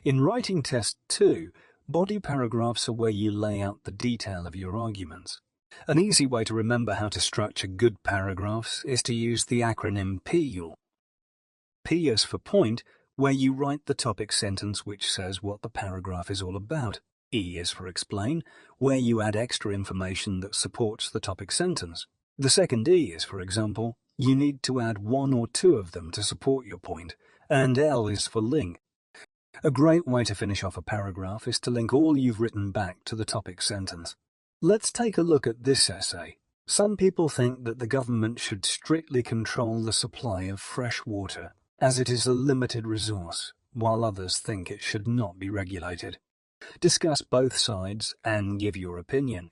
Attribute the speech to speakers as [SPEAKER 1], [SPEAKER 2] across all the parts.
[SPEAKER 1] In Writing Test 2, body paragraphs are where you lay out the detail of your arguments. An easy way to remember how to structure good paragraphs is to use the acronym PEAL. P is for point, where you write the topic sentence which says what the paragraph is all about. E is for explain, where you add extra information that supports the topic sentence. The second E is, for example, you need to add one or two of them to support your point, and L is for link. A great way to finish off a paragraph is to link all you've written back to the topic sentence. Let's take a look at this essay. Some people think that the government should strictly control the supply of fresh water, as it is a limited resource, while others think it should not be regulated. Discuss both sides and give your opinion.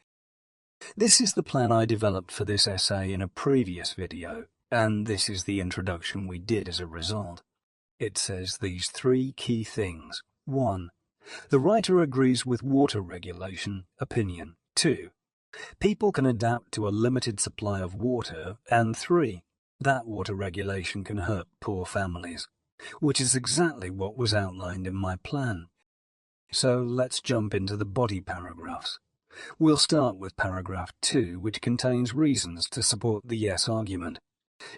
[SPEAKER 1] This is the plan I developed for this essay in a previous video, and this is the introduction we did as a result. It says these three key things. 1. The writer agrees with water regulation opinion. 2. People can adapt to a limited supply of water. And 3. That water regulation can hurt poor families, which is exactly what was outlined in my plan. So let's jump into the body paragraphs. We'll start with paragraph 2, which contains reasons to support the yes argument.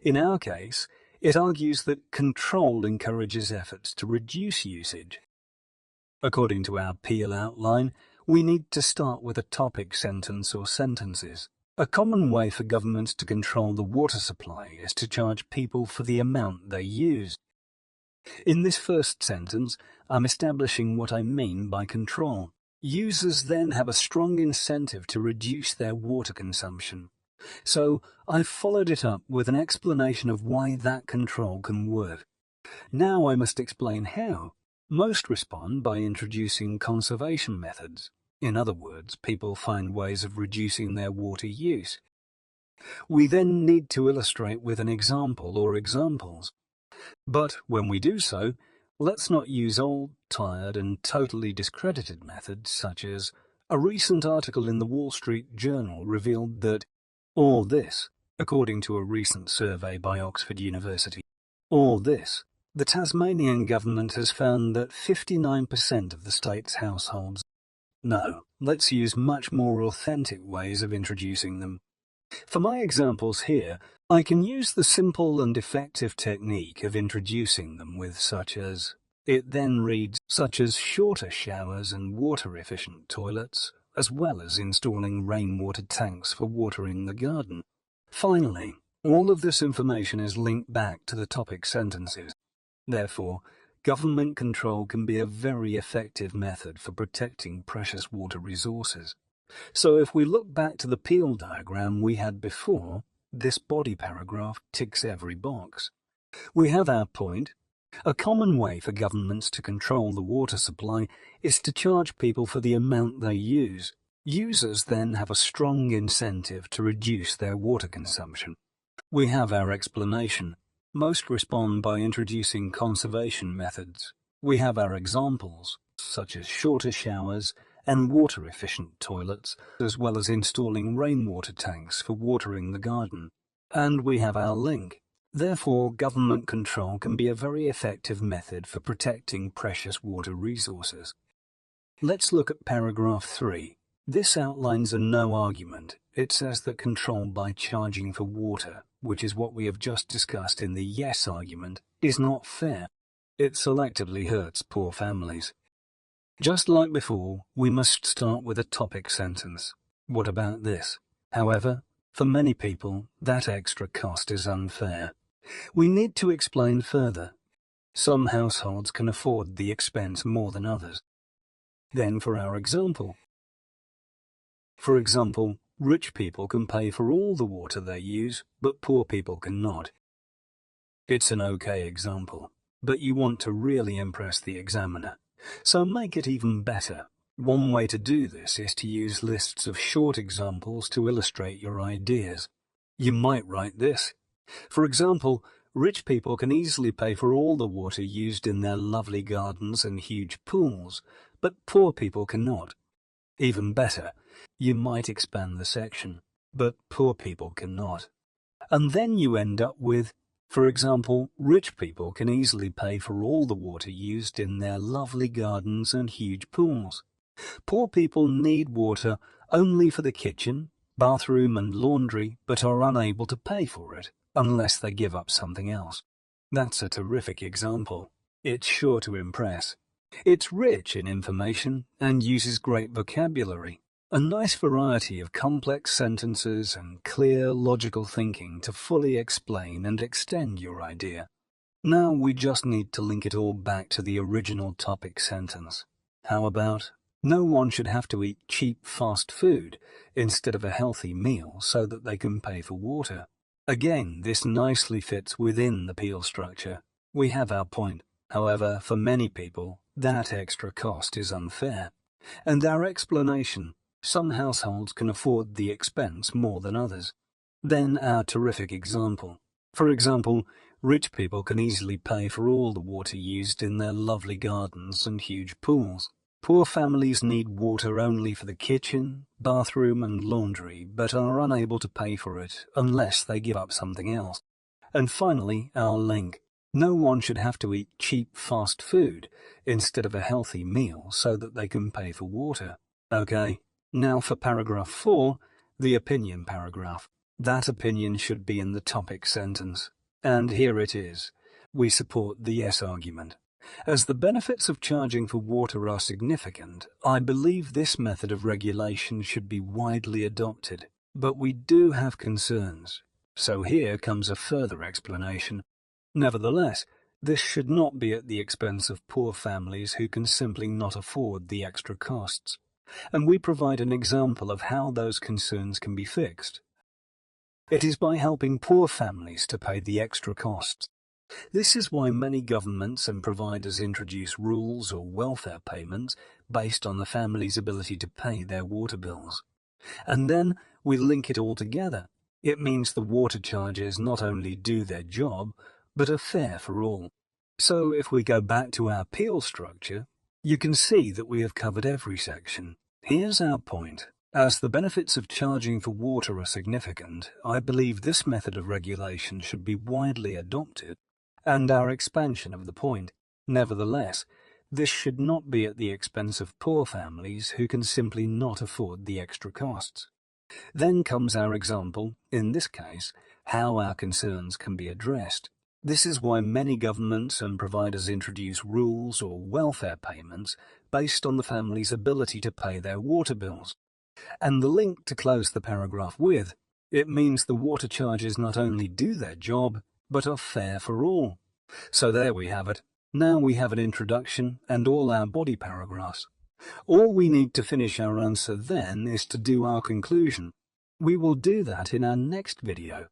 [SPEAKER 1] In our case, it argues that control encourages efforts to reduce usage. According to our PEAL outline, we need to start with a topic sentence or sentences. A common way for governments to control the water supply is to charge people for the amount they use. In this first sentence, I'm establishing what I mean by control. Users then have a strong incentive to reduce their water consumption. So I've followed it up with an explanation of why that control can work. Now I must explain how. Most respond by introducing conservation methods. In other words, people find ways of reducing their water use. We then need to illustrate with an example or examples. But when we do so, let's not use old, tired and totally discredited methods such as a recent article in the Wall Street Journal revealed that all this, according to a recent survey by Oxford University, the Tasmanian government has found that 59% of the state's households. No, let's use much more authentic ways of introducing them. For my examples here, I can use the simple and effective technique of introducing them with such as, it then reads, such as shorter showers and water-efficient toilets, as well as installing rainwater tanks for watering the garden. Finally, all of this information is linked back to the topic sentences. Therefore, government control can be a very effective method for protecting precious water resources. So if we look back to the PEAL diagram we had before, this body paragraph ticks every box. We have our point. A common way for governments to control the water supply is to charge people for the amount they use. Users then have a strong incentive to reduce their water consumption. We have our explanation. Most respond by introducing conservation methods. We have our examples, such as shorter showers and water-efficient toilets, as well as installing rainwater tanks for watering the garden. And we have our link. Therefore, government control can be a very effective method for protecting precious water resources. Let's look at paragraph 3. This outlines a no argument. It says that control by charging for water, which is what we have just discussed in the yes argument, is not fair. It selectively hurts poor families. Just like before, we must start with a topic sentence. What about this? However, for many people, that extra cost is unfair. We need to explain further. Some households can afford the expense more than others. Then for our example. For example, rich people can pay for all the water they use, but poor people cannot. It's an okay example, but you want to really impress the examiner. So make it even better. One way to do this is to use lists of short examples to illustrate your ideas. You might write this. For example, rich people can easily pay for all the water used in their lovely gardens and huge pools, but poor people cannot. Even better, you might expand the section, but poor people cannot. And then you end up with, For example, rich people can easily pay for all the water used in their lovely gardens and huge pools. Poor people need water only for the kitchen, bathroom and laundry, but are unable to pay for it unless they give up something else. That's a terrific example. It's sure to impress. It's rich in information and uses great vocabulary, a nice variety of complex sentences and clear, logical thinking to fully explain and extend your idea. Now we just need to link it all back to the original topic sentence. How about, no one should have to eat cheap fast food instead of a healthy meal so that they can pay for water? Again, this nicely fits within the Peel structure. We have our point. However, for many people, that extra cost is unfair. And our explanation, some households can afford the expense more than others. Then our terrific example. For example, rich people can easily pay for all the water used in their lovely gardens and huge pools. Poor families need water only for the kitchen, bathroom and laundry, but are unable to pay for it unless they give up something else. And finally, our link. No one should have to eat cheap fast food instead of a healthy meal so that they can pay for water. Okay, now for paragraph 4, the opinion paragraph. That opinion should be in the topic sentence. And here it is. We support the yes argument. As the benefits of charging for water are significant, I believe this method of regulation should be widely adopted. But we do have concerns. So here comes a further explanation. Nevertheless, this should not be at the expense of poor families who can simply not afford the extra costs. And we provide an example of how those concerns can be fixed. It is by helping poor families to pay the extra costs. This is why many governments and providers introduce rules or welfare payments based on the family's ability to pay their water bills. And then we link it all together. It means the water charges not only do their job, but are fair for all. So if we go back to our Peel structure, you can see that we have covered every section. Here's our point. As the benefits of charging for water are significant, I believe this method of regulation should be widely adopted, and our expansion of the point. Nevertheless, this should not be at the expense of poor families who can simply not afford the extra costs. Then comes our example, in this case, how our concerns can be addressed. This is why many governments and providers introduce rules or welfare payments based on the family's ability to pay their water bills. And the link to close the paragraph with, it means the water charges not only do their job, but are fair for all. So there we have it. Now we have an introduction and all our body paragraphs. All we need to finish our answer then is to do our conclusion. We will do that in our next video.